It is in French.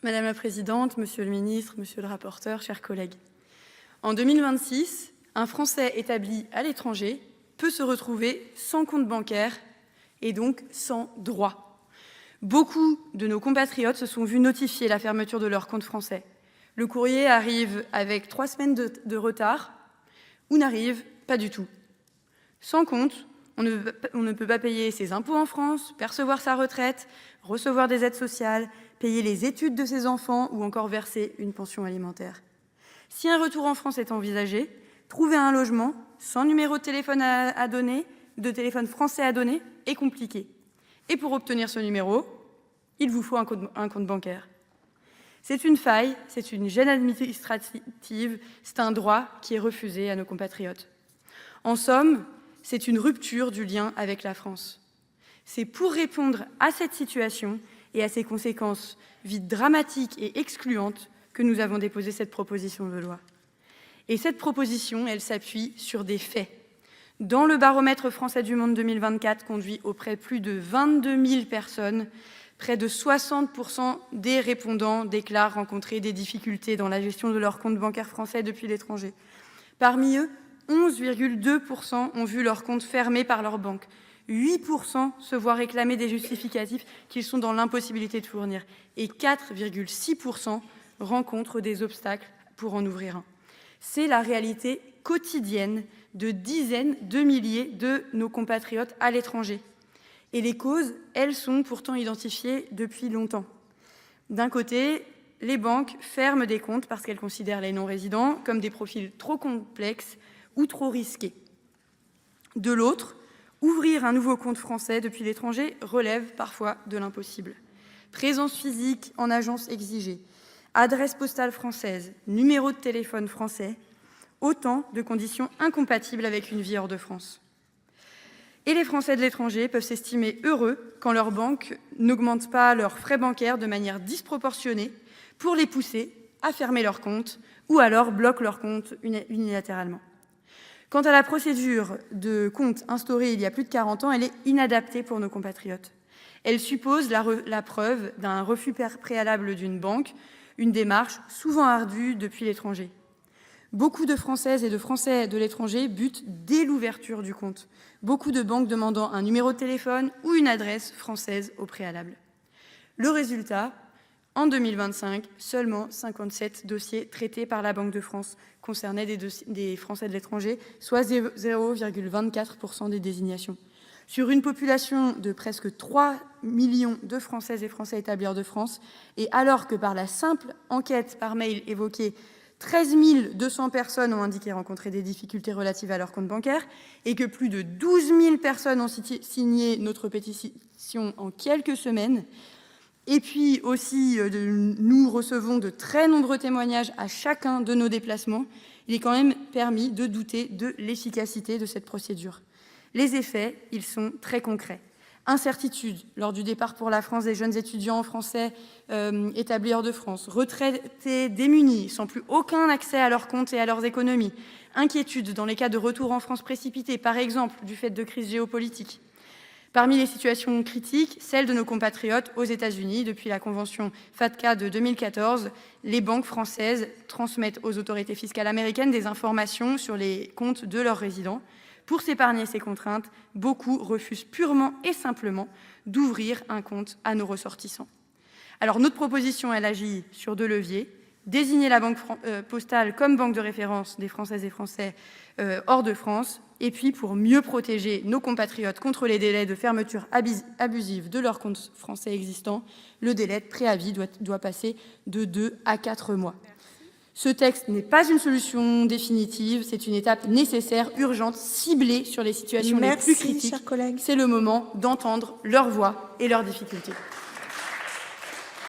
Madame la Présidente, Monsieur le Ministre, Monsieur le rapporteur, chers collègues. En 2026, un Français établi à l'étranger peut se retrouver sans compte bancaire et donc sans droit. Beaucoup de nos compatriotes se sont vus notifier la fermeture de leur compte français. Le courrier arrive avec 3 semaines de retard ou n'arrive pas du tout. Sans compte, on ne peut pas payer ses impôts en France, percevoir sa retraite, recevoir des aides sociales, payer les études de ses enfants ou encore verser une pension alimentaire. Si un retour en France est envisagé, trouver un logement sans numéro de téléphone à donner, de téléphone français à donner, est compliqué. Et pour obtenir ce numéro, il vous faut un compte bancaire. C'est une faille, c'est une gêne administrative, c'est un droit qui est refusé à nos compatriotes. En somme, c'est une rupture du lien avec la France. C'est pour répondre à cette situation et à ses conséquences vite dramatiques et excluantes que nous avons déposé cette proposition de loi. Et cette proposition, elle s'appuie sur des faits. Dans le baromètre français du monde 2024, conduit auprès de plus de 22 000 personnes, près de 60% des répondants déclarent rencontrer des difficultés dans la gestion de leur compte bancaire français depuis l'étranger. Parmi eux, 11,2% ont vu leur compte fermé par leur banque. 8% se voient réclamer des justificatifs qu'ils sont dans l'impossibilité de fournir. Et 4,6% rencontrent des obstacles pour en ouvrir un. C'est la réalité quotidienne de dizaines de milliers de nos compatriotes à l'étranger. Et les causes, elles sont pourtant identifiées depuis longtemps. D'un côté, les banques ferment des comptes parce qu'elles considèrent les non-résidents comme des profils trop complexes ou trop risqués. De l'autre, ouvrir un nouveau compte français depuis l'étranger relève parfois de l'impossible. Présence physique en agence exigée, adresse postale française, numéro de téléphone français, autant de conditions incompatibles avec une vie hors de France. Et les Français de l'étranger peuvent s'estimer heureux quand leur banque n'augmente pas leurs frais bancaires de manière disproportionnée pour les pousser à fermer leur compte ou alors bloquent leur compte unilatéralement. Quant à la procédure de compte instaurée il y a plus de 40 ans, elle est inadaptée pour nos compatriotes. Elle suppose la preuve d'un refus préalable d'une banque, une démarche souvent ardue depuis l'étranger. Beaucoup de Françaises et de Français de l'étranger butent dès l'ouverture du compte. Beaucoup de banques demandant un numéro de téléphone ou une adresse française au préalable. Le résultat, en 2025, seulement 57 dossiers traités par la Banque de France concernaient des Français de l'étranger, soit 0,24% des désignations. Sur une population de presque 3 millions de Françaises et Français établis hors de France, et alors que par la simple enquête par mail évoquée, 13 200 personnes ont indiqué rencontrer des difficultés relatives à leur compte bancaire et que plus de 12 000 personnes ont signé notre pétition en quelques semaines. Et puis aussi, nous recevons de très nombreux témoignages à chacun de nos déplacements. Il est quand même permis de douter de l'efficacité de cette procédure. Les effets, ils sont très concrets. Incertitude lors du départ pour la France des jeunes étudiants français établis hors de France, retraités démunis, sans plus aucun accès à leurs comptes et à leurs économies, inquiétude dans les cas de retour en France précipité, par exemple du fait de crises géopolitiques. Parmi les situations critiques, celle de nos compatriotes aux États-Unis. Depuis la convention FATCA de 2014, les banques françaises transmettent aux autorités fiscales américaines des informations sur les comptes de leurs résidents. Pour s'épargner ces contraintes, beaucoup refusent purement et simplement d'ouvrir un compte à nos ressortissants. Alors notre proposition, elle agit sur 2 leviers. Désigner la banque postale comme banque de référence des Françaises et Français hors de France, et puis pour mieux protéger nos compatriotes contre les délais de fermeture abusive de leurs comptes français existants, le délai de préavis doit passer de 2 à 4 mois. Ce texte n'est pas une solution définitive, c'est une étape nécessaire, urgente, ciblée sur les situations les plus critiques. C'est le moment d'entendre leur voix et leurs difficultés.